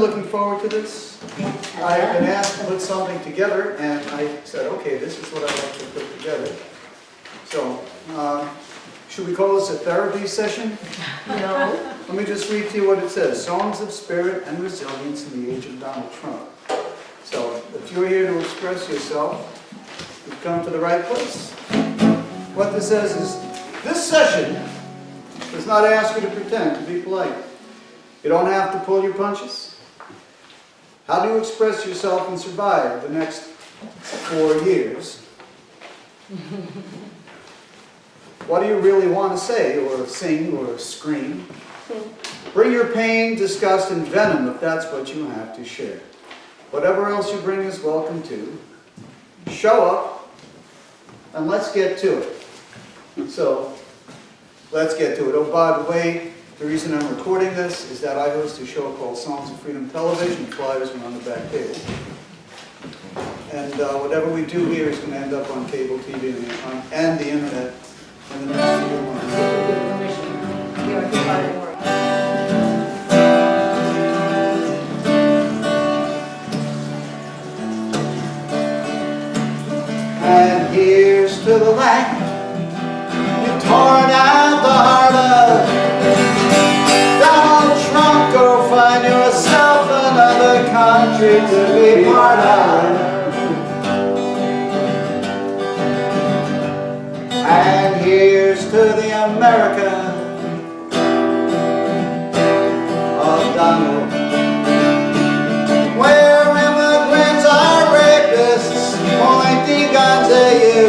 looking forward to this. I've been asked to put something together, and I said, okay, this is what I'd like to put together. So, should we call this a therapy session? No. Let me just read to you what it says. Songs of Spirit and Resilience in the Age of Donald Trump. So, if you're here to express yourself, you've come to the right place. What this says is, this session does not ask you to pretend to be polite. You don't have to pull your punches. How do you express yourself and survive the next 4 years? What do you really want to say, or sing, or scream? Bring your pain, disgust, and venom if that's what you have to share. Whatever else you bring is welcome too. Show up, and let's get to it. So, let's get to it. Oh, by the way, the reason I'm recording this is that I host a show called Songs of Freedom Television. Flyers are on the back table. And whatever we do here is going to end up on cable TV and the internet in the next few months. And here's to the land you've torn out the heart of. Donald Trump, go find yourself another country to be part of. And here's to the America of Donald, where immigrants are rapists pointing guns at you,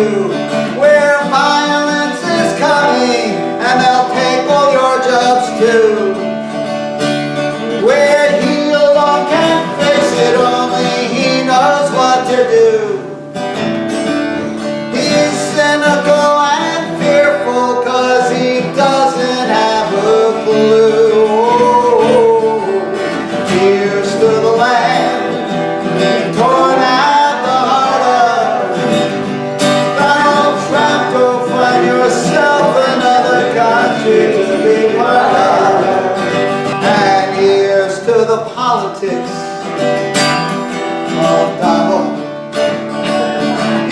where violence is coming and they'll take all your jobs too, where he alone can face it, only he knows what to do. He's cynical and fearful 'cause he doesn't have a clue. Here's to the land torn out the heart of. Donald Trump, go find yourself another country to be part of. And here's to the politics of Donald.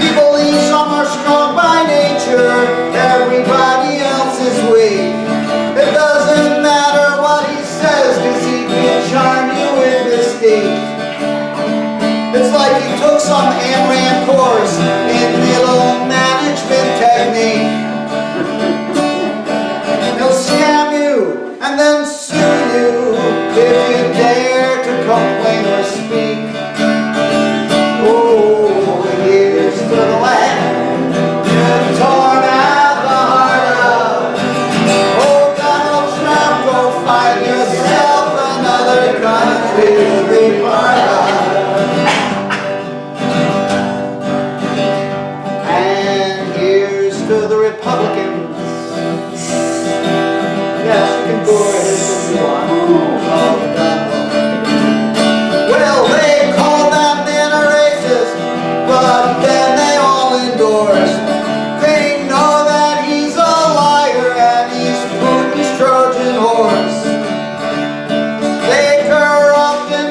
He believes some are strong by nature, everybody else is weak. It doesn't matter what he says, 'cause he can charm you with mystique. It's like he took some Ayn Rand course in middle management technique. He'll scam you and then sue you if you dare to complain or speak. Oh, here's to the land you've torn out the heart of. Oh, Donald Trump, go find yourself another country to be part of. And here's to the Republicans. Yes, you can go ahead if you want. Oh, Donald. Well, they call that man a racist, but then they all endorse. They know that he's a liar and he's Putin's Trojan horse. They corrupt and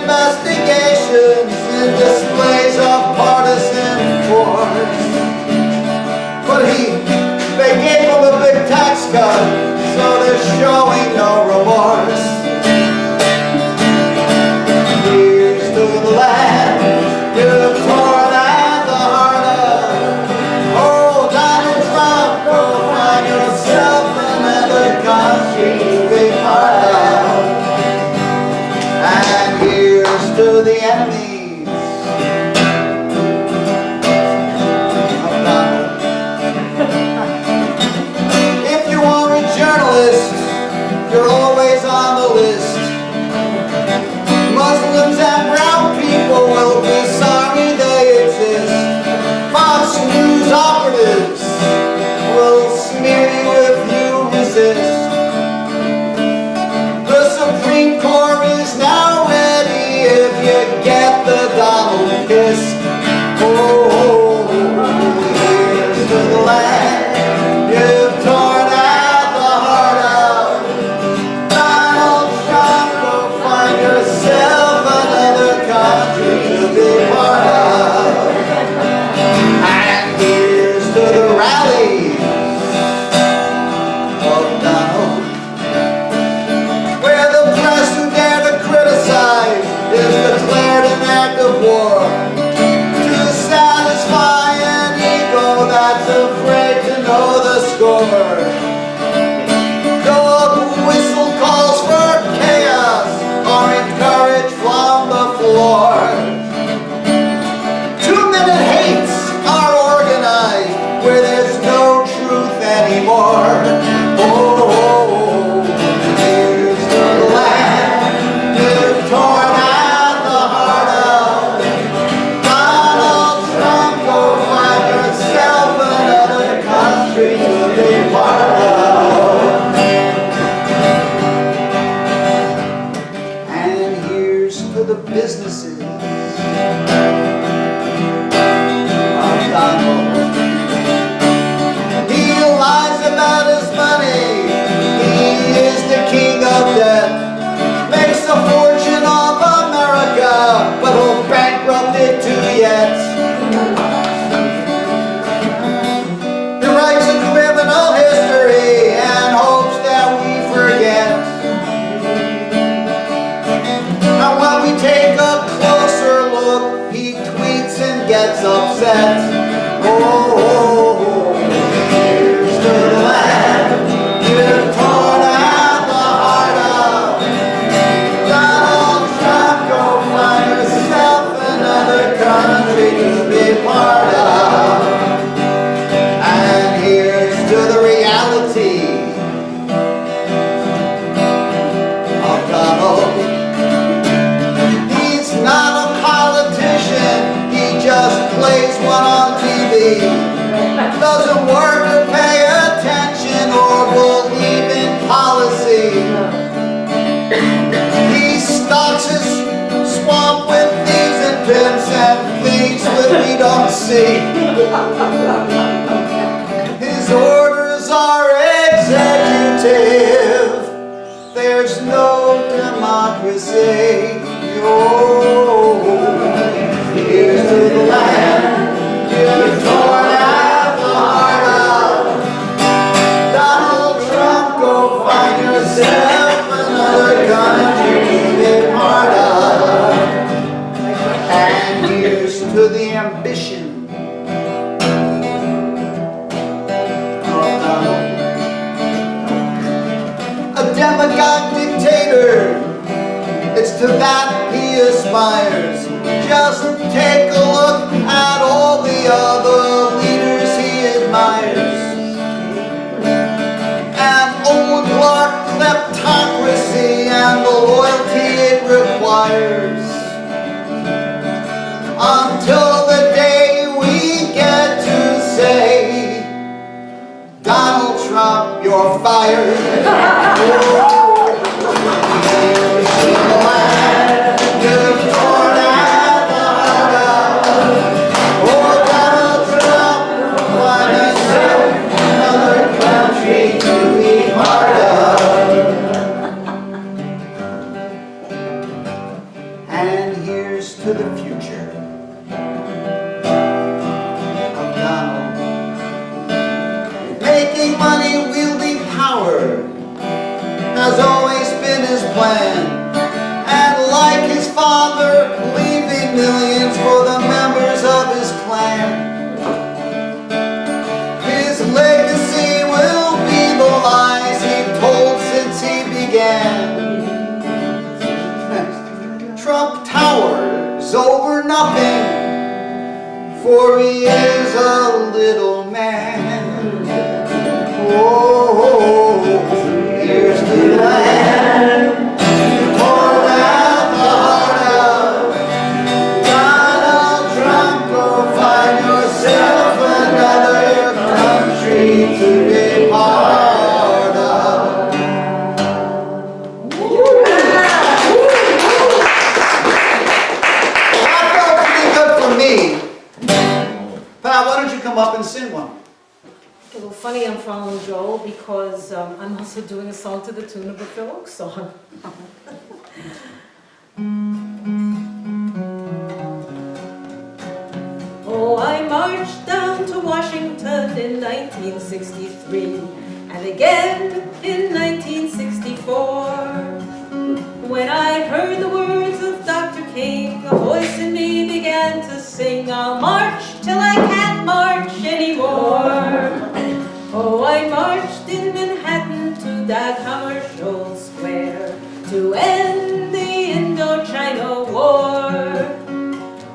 the businesses of Donald. He lies about his money. He is the king of debt. Makes a fortune of America, but he'll bankrupt it too yet. He writes a criminal history and hopes that we forget. And when we take a closer look, he tweets and gets upset. Oh, here's to the land you've torn out the heart of. Donald Trump, go find yourself another country to be part of. And here's to the reality of Donald. He's not a politician, he just plays one on TV. Doesn't work or pay attention or believe in policy. He stocks his swamp with thieves and pimps and things that we don't see. His orders are executive. There's no democracy. Oh, here's to the land you've torn out the heart of. Donald Trump, go find yourself another country to be part of. And here's to the ambition of Donald. A demagogue dictator, it's to that he aspires. Just take a look at all the other leaders he admires. An oligarch kleptocracy and the loyalty it requires. Until the day we get to say, Donald Trump, you're fired. And here's to the future of Donald. Making money, wielding power has always been his plan. And like his father, leaving millions for the members of his clan. His legacy will be the lies he told since he began. Trump towers over nothing, for he is a little man. Oh, here's to the land poured out the heart of. Donald Trump, go find yourself another country to be part of. Pat, why don't you come up and sing one? Okay, well, funny I'm following Joel because I'm also doing a song to the tune of a Phil Oakes song. Oh, I marched down to Washington in 1963 and again in 1964. When I heard the words of Dr. King, a voice in me began to sing, I'll march till I can't march anymore. Oh, I marched in Manhattan to Dag Hammarskjöld Square to end the Indochina War.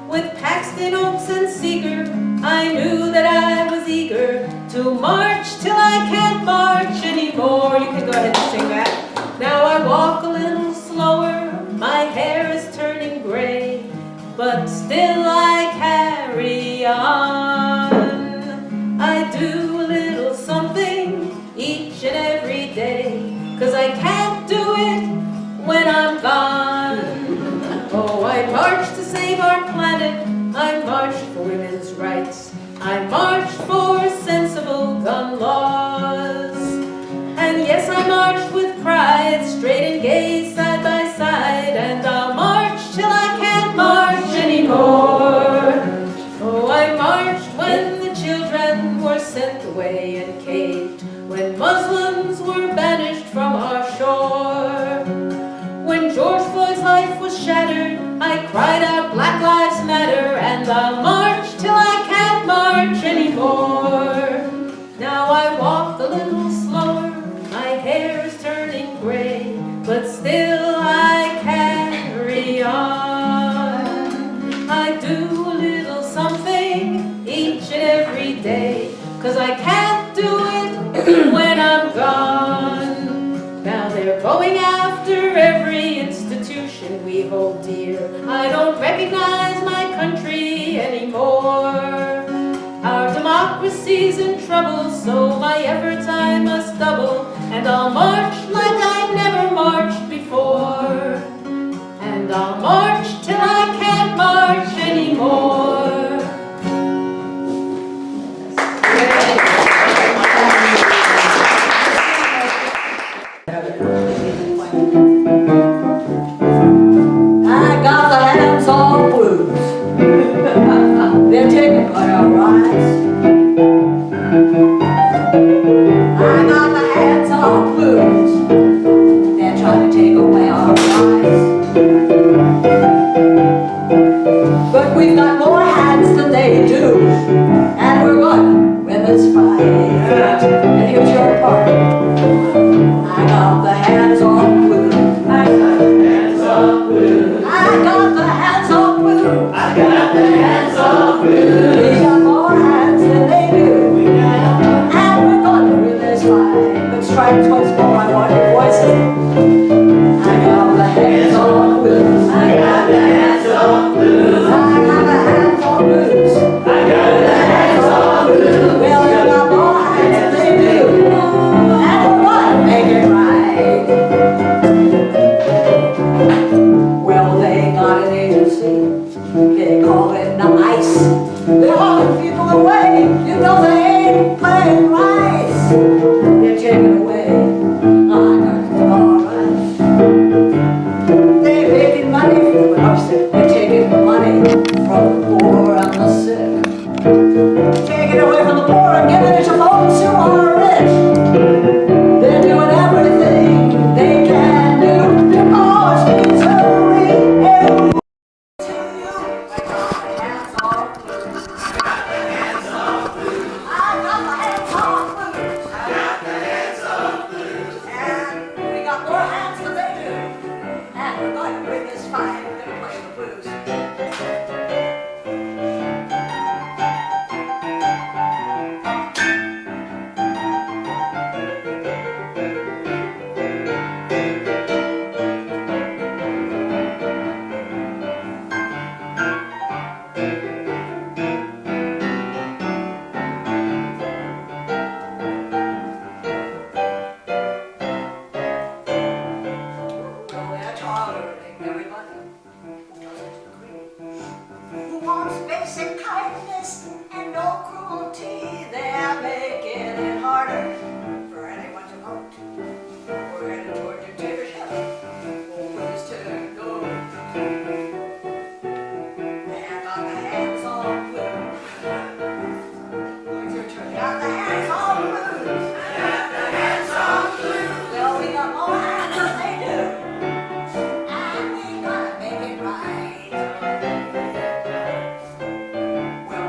With Paxton, Oaks, and Seeger, I knew that I was eager to march till I can't march anymore. You can go ahead and sing that. Now I walk a little slower, my hair is turning gray, but still I carry on. I do a little something each and every day, 'cause I can't do it when I'm gone. Oh, save our planet. I marched for women's rights. I marched for sensible gun laws. And yes, I marched with pride, straight and gay, side by side. And I'll march till I can't march anymore. Oh, I marched when the children were sent away and caged, when Muslims were banished from our shore. When George Floyd's life was shattered, I cried out, Black Lives Matter, and I'll march till I can't march anymore. Now I walk a little slower, my hair is turning gray, but still I carry on. I do a little something each and every day, 'cause I can't do it when I'm gone. Now they're going after every institution we hold dear. I don't recognize my country anymore. Our democracy's in trouble, so my efforts I must double. And I'll march like I never marched before. And I'll march till I can't march anymore. I got the hands-on blues. They're taking away our rights. I got the hands-on blues. They're trying to take away our rights. But we've got more hands than they do, and we're gonna win this fight. And here's your part. I got the hands-on blues. I got the hands-on blues. I got the hands-on blues. I got the hands-on blues. We got more hands than they do, and we're gonna win this fight. Let's try it once more. I want your voices. I got the hands-on blues. I got the hands-on blues. I got the hands-on blues. I got the hands-on blues. Well, we got more hands than they do, and we're gonna make it right. Well, they got an agency. They call it the ICE. They're hauling people away. You know they ain't playing rice. They're taking away our rights. They're making money from the upset. They're taking money from the poor and the sick. Taking it away from the poor and giving it to folks who are rich. They're doing everything they can do to cause misery. Who wants basic kindness and no cruelty? They're making it harder for anyone to vote. We're headed toward dictatorship. Oh, please take note. They have got the hands on blues. What's your turn? Got the hands on blues. Got the hands on blues. Well, we got more hands than they do, and we gotta make it right. Well,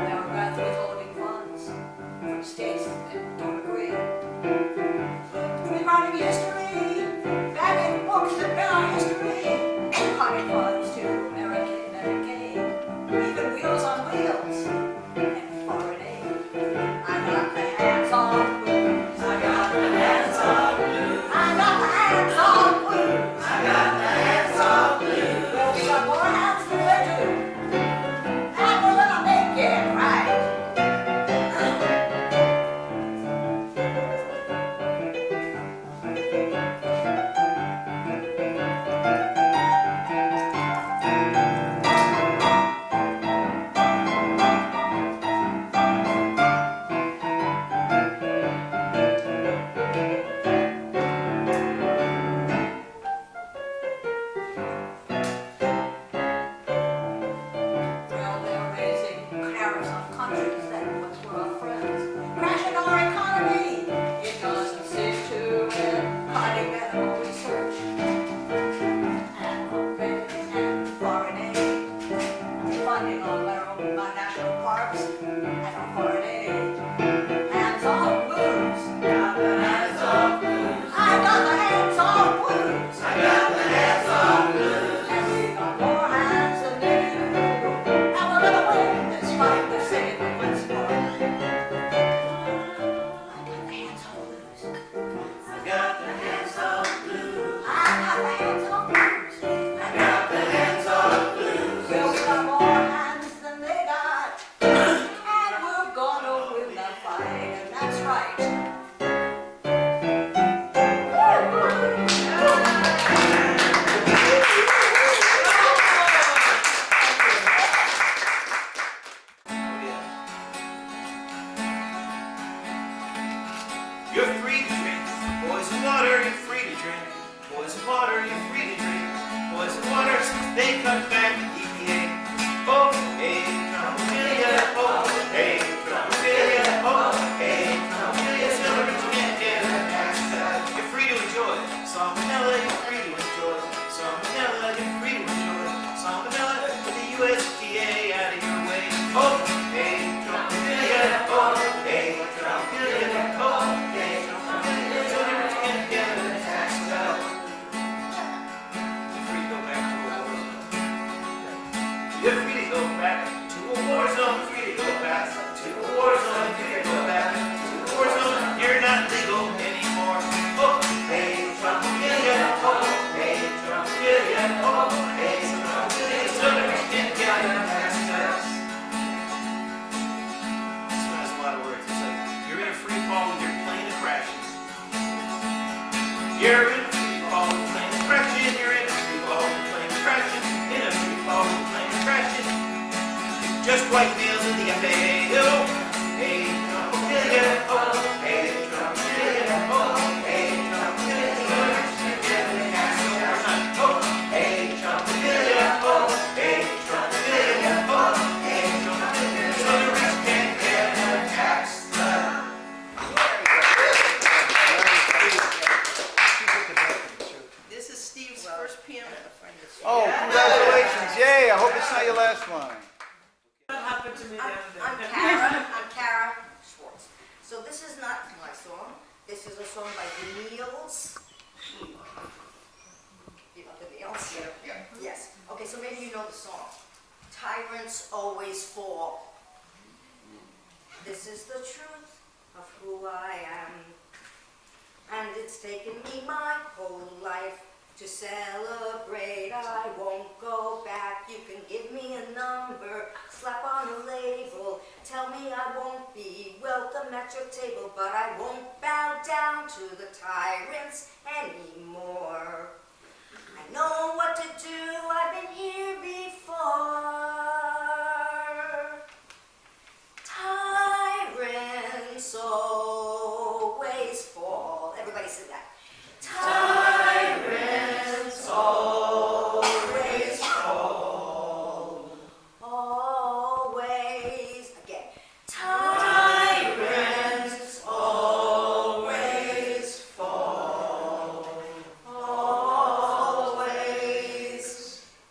they cut back the EPA. Oh, hey, Trump-a-billion, oh, hey, Trump-a-billion, oh, hey, Trump-a-billion, so the rich can't get a tax cut. You're free to enjoy some vanilla, you're free to enjoy some vanilla, you're free to enjoy some vanilla with the USDA out of your way. Oh, hey, Trump-a-billion, oh, hey, Trump-a-billion, oh, hey, Trump-a-billion, so the rich can't get a tax cut. You're free to go back to a war zone. You're free to go back to a war zone, free to go back to a war zone, free to go back to a war zone. You're not legal anymore. Oh, hey, Trump-a-billion, oh, hey, Trump-a-billion, oh, hey, Trump-a-billion, so the rich can't get a tax cut. This one has a lot of words. It's like, you're in a free fall when your plane crashes. You're in a free fall when plane crashes. You're in a free fall when plane crashes. In a free fall when plane crashes. Just white nails in the FAA. Oh, hey, Trump-a-billion, oh, hey, Trump-a-billion, oh, hey, Trump-a-billion, so the rich can't get a tax cut. Oh, hey, Trump-a-billion, oh, hey, Trump-a-billion, oh, hey, Trump-a-billion, so the rich can't get a tax cut. This is Steve's first piano. Oh, congratulations. Yay, I hope it's not your last one. What happened to me the other day? I'm Kara Schwartz. So this is not my song. This is a song by the Neils. You know the Neils? Yeah. Yes. Okay, so maybe you know the song. Tyrants always fall. This is the truth of who I am. And it's taken me my whole life to celebrate. I won't go back. You can give me a number, slap on a label, tell me I won't be welcome at your table, but I won't bow down to the tyrants anymore. I know what to do, I've been here before. Tyrants always fall. Everybody say that. Tyrants always fall. Always. Again. Tyrants always fall. Always.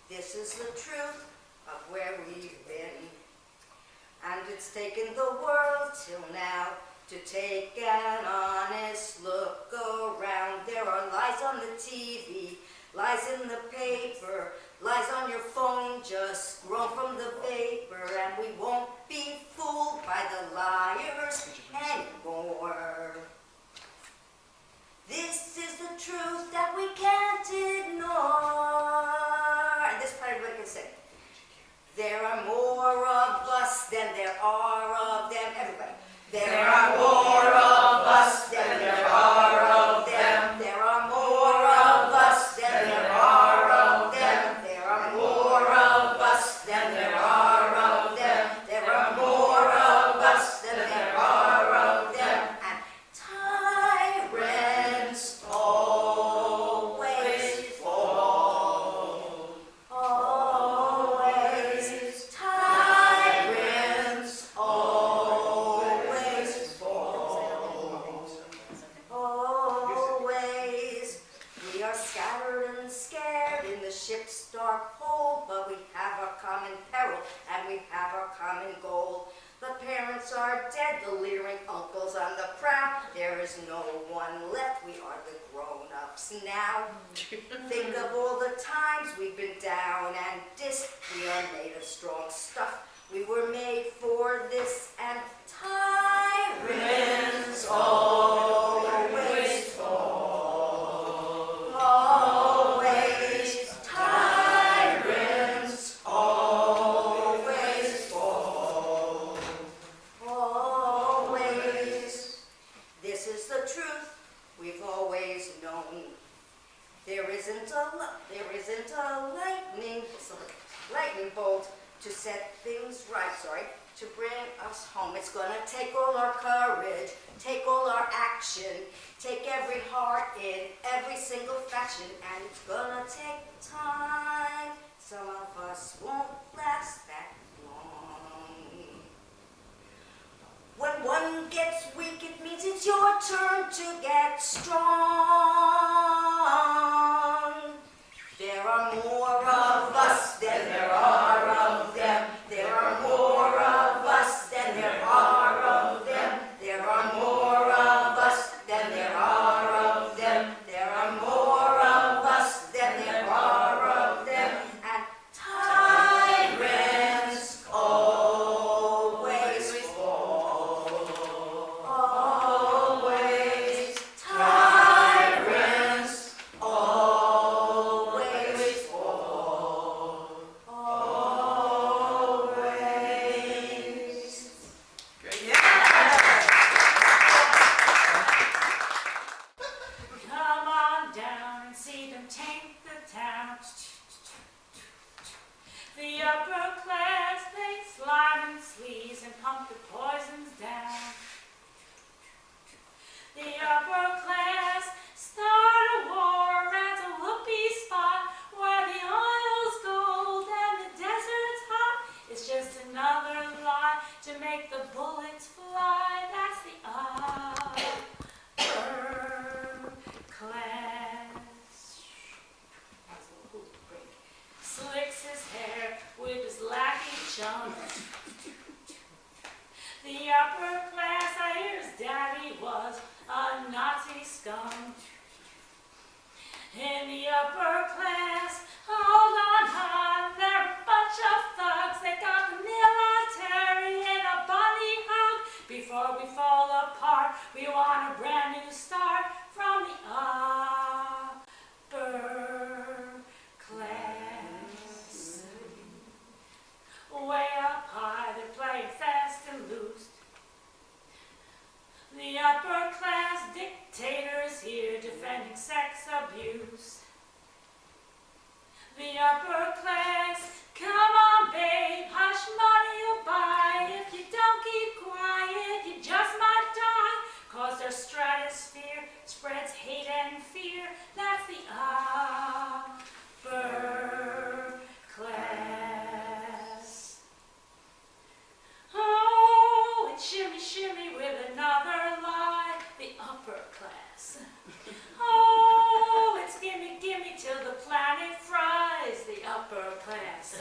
This is the truth of where we've been. And it's taken the world till now to take an honest look around. There are lies on the TV, lies in the paper, lies on your phone just grown from the vapor, and we won't be fooled by the liars anymore. This is the truth that we can't ignore. And this part everybody can sing. There are more of us than there are of them. Everybody. There are more of us than there are of them. There are more of us than there are of them. There are more of us than there are of them. There are more of us than there are of them. And tyrants always fall. Always. Tyrants always fall. Always. We are scattered and scared in the ship's dark hold, but we have our common peril and we have our common goal. The parents are dead, the leering uncles on the prowl. There is no one left, we are the grown-ups now. Think of all the times we've been down and dissed. We are made of strong stuff. We were made for this, and tyrants always fall. Always. Tyrants always fall. Always. This is the truth we've always known. There isn't a lightning bolt to set things right, to bring us home. It's gonna take all our courage, take all our action, take every heart in every single faction, and it's gonna take time, some just won't last that long. When one gets weak, it means it's your turn to get strong. There are more of us than there are of them. There are more of us than there are of them. There are more of us than there are of them. There are more of us than there are of them. And tyrants always fall. Always. Tyrants always fall. Always. Great. Come on down and see them take the town. The upper class, they slide in sleeves and pump the poisons down. The upper class start a war at a whoopee spot where the oil's gold and the desert's hot. It's just another lie to make the bullets fly. That's the upper class. That's a little break. Slicks his hair with his lackey chum. The upper class, I hear his daddy was a Nazi scum. In the upper class, hold on, hon, they're a bunch of thugs. They got the military in a bunny hug. Before we fall apart, we want a brand new start from the upper class. Way up high, they're playing fast and loose. The upper class dictator is here defending sex abuse. The upper class, come on babe, hush money you'll buy. If you don't keep quiet, you just might die. Cause their stratosphere spreads hate and fear. That's the upper class. Oh, and shimmy, shimmy with another lie, the upper class. Oh, it's gimme, gimme till the planet fries, the upper class.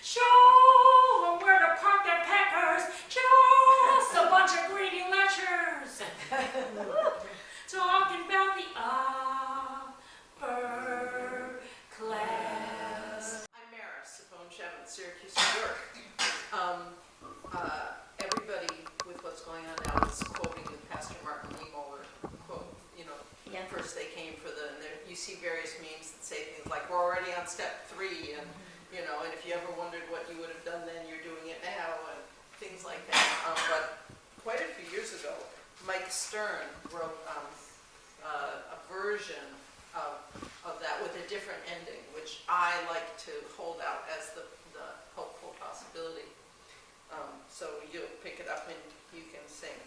Show them where to park their peckers, just a bunch of greedy lechers. Talking about the upper class. I'm Mara Sapone-Chevin, Syracuse, New York. Everybody with what's going on now is quoting the Pastor Martin Niemöller quote. You know, first they came for the. And you see various memes that say things like, "We're already on step 3," and you know, and if you ever wondered what you would have done then, you're doing it now, and things like that. But quite a few years ago, Mike Stern wrote a version of that with a different ending, which I like to hold out as the hopeful possibility. So you'll pick it up and you can sing.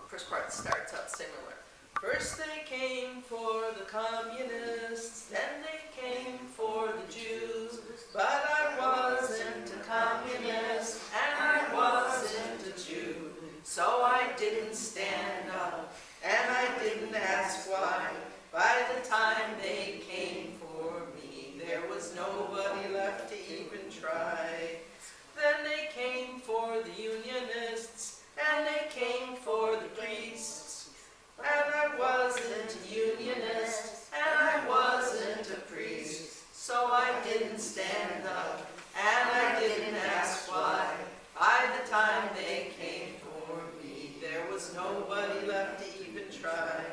First part starts out similar. First they came for the communists, then they came for the Jews, but I wasn't a communist and I wasn't a Jew, so I didn't stand up and I didn't ask why. By the time they came for me, there was nobody left to even try. Then they came for the Unionists, and they came for the priests. And I wasn't a Unionist, and I wasn't a priest. So I didn't stand up, and I didn't ask why. By the time they came for me, there was nobody left to even try.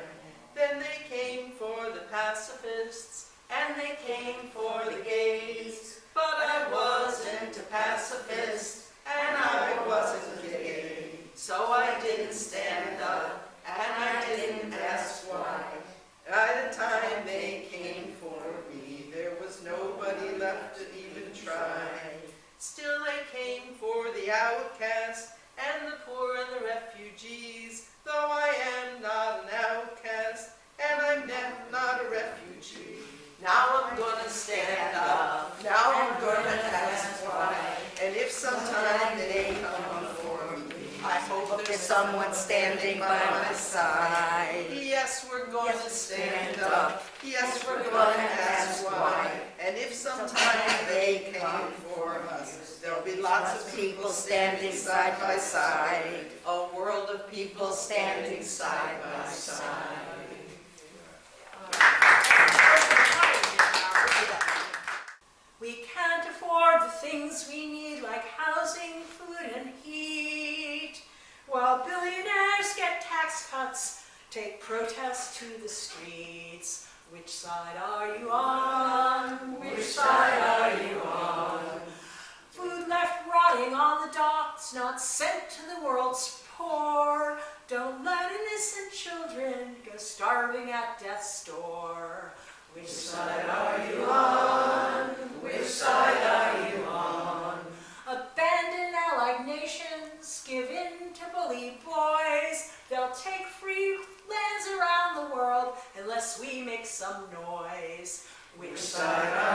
Then they came for the pacifists, and they came for the gays. But I wasn't a pacifist, and I wasn't gay. So I didn't stand up, and I didn't ask why. By the time they came for me, there was nobody left to even try. Still they came for the outcast, and the poor and the refugees. Though I am not an outcast, and I'm not a refugee. Now I'm gonna stand up, now I'm gonna someone standing by my side. Yes, we're going to stand up. Yes, we're going to ask why. And if sometime they come for us, there'll be lots of People standing side by side. a world of people standing side by side. We can't afford the things we need like housing, food, and heat. While billionaires get tax cuts, take protests to the streets. Which side are you on? Which side are you on? Food left rotting on the docks, not sent to the world's poor. Don't let innocent children go starving at death's door. Which side are you on? Which side are you on? Abandon allied nations, give in to bully boys. They'll take free lands around the world unless we make some noise. Which side are